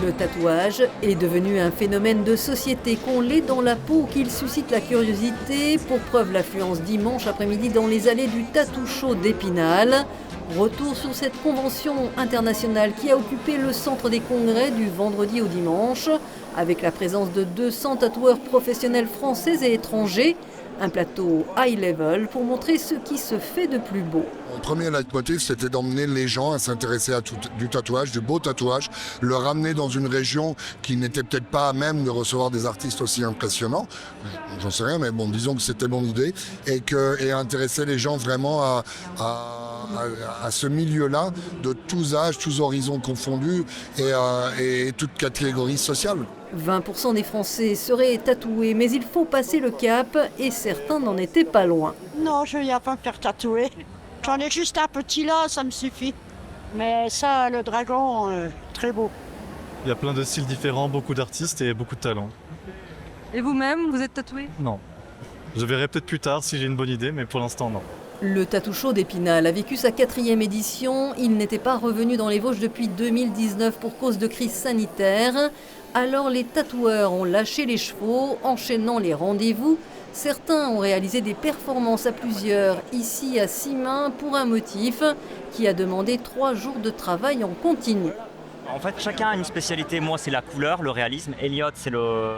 Le tatouage est devenu un phénomène de société, qu'on l'ait dans la peau ou qu'il suscite la curiosité. Pour preuve, l'affluence dimanche après-midi dans les allées du Tattoo Show d'Épinal. Retour sur cette convention internationale qui a occupé le centre des congrès du vendredi au dimanche, avec la présence de 200 tatoueurs professionnels français et étrangers. Un plateau high level pour montrer ce qui se fait de plus beau. Mon premier leitmotiv, c'était d'emmener les gens à s'intéresser à du tatouage, du beau tatouage, le ramener dans une région qui n'était peut-être pas à même de recevoir des artistes aussi impressionnants. J'en sais rien, mais bon, disons que c'était mon idée. Et intéresser les gens vraiment à ce milieu-là, de tous âges, tous horizons confondus et toutes catégories sociales. 20% des Français seraient tatoués, mais il faut passer le cap et certains n'en étaient pas loin. Non, je ne viens pas me faire tatouer. J'en ai juste un petit là, ça me suffit. Mais ça, le dragon, très beau. Il y a plein de styles différents, beaucoup d'artistes et beaucoup de talents. Et vous-même, vous êtes tatoué? Non. Je verrai peut-être plus tard si j'ai une bonne idée, mais pour l'instant, non. Le Tattoo Show d'Épinal a vécu sa 4e édition. Il n'était pas revenu dans les Vosges depuis 2019 pour cause de crise sanitaire. Alors les tatoueurs ont lâché les chevaux, enchaînant les rendez-vous. Certains ont réalisé des performances à plusieurs, ici à 6 mains, pour un motif qui a demandé 3 jours de travail en continu. En fait, chacun a une spécialité. Moi, c'est la couleur, le réalisme. Elliot, c'est le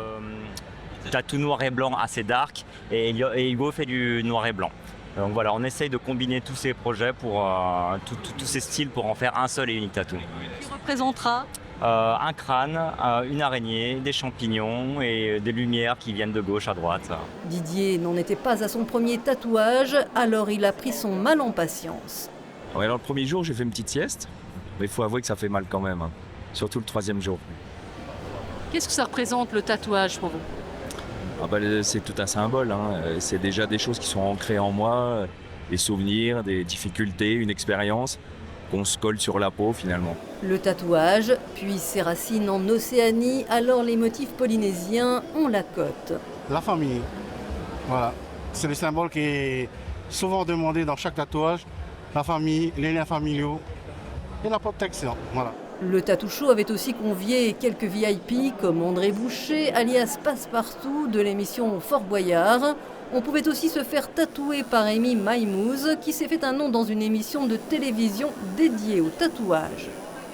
tatou noir et blanc assez dark. Et Hugo fait du noir et blanc. Donc voilà, on essaye de combiner tous ces projets, tous ces styles pour en faire un seul et unique tatou. Qui représentera un crâne, une araignée, des champignons et des lumières qui viennent de gauche à droite. Didier n'en était pas à son premier tatouage, alors il a pris son mal en patience. Ouais, alors le premier jour, j'ai fait une petite sieste, mais il faut avouer que ça fait mal quand même, hein. Surtout le 3e jour. Qu'est-ce que ça représente le tatouage pour vous? C'est tout un symbole, hein. C'est déjà des choses qui sont ancrées en moi, des souvenirs, des difficultés, une expérience qu'on se colle sur la peau finalement. Le tatouage puise ses racines en Océanie, alors les motifs polynésiens ont la cote. La famille, voilà. C'est le symbole qui est souvent demandé dans chaque tatouage. La famille, les liens familiaux et la protection, voilà. Le Tattoo Show avait aussi convié quelques VIP comme André Boucher, alias Passepartout de l'émission Fort Boyard. On pouvait aussi se faire tatouer par Amy Maïmouz qui s'est fait un nom dans une émission de télévision dédiée au tatouage.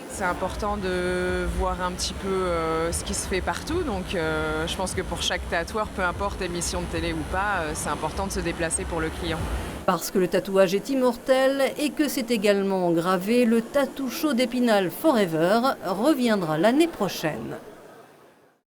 C'est important de voir un petit peu ce qui se fait partout, donc je pense que pour chaque tatoueur, peu importe émission de télé ou pas, c'est important de se déplacer pour le client. Parce que le tatouage est immortel et que c'est également gravé, le Tattoo Show d'Épinal Forever reviendra l'année prochaine.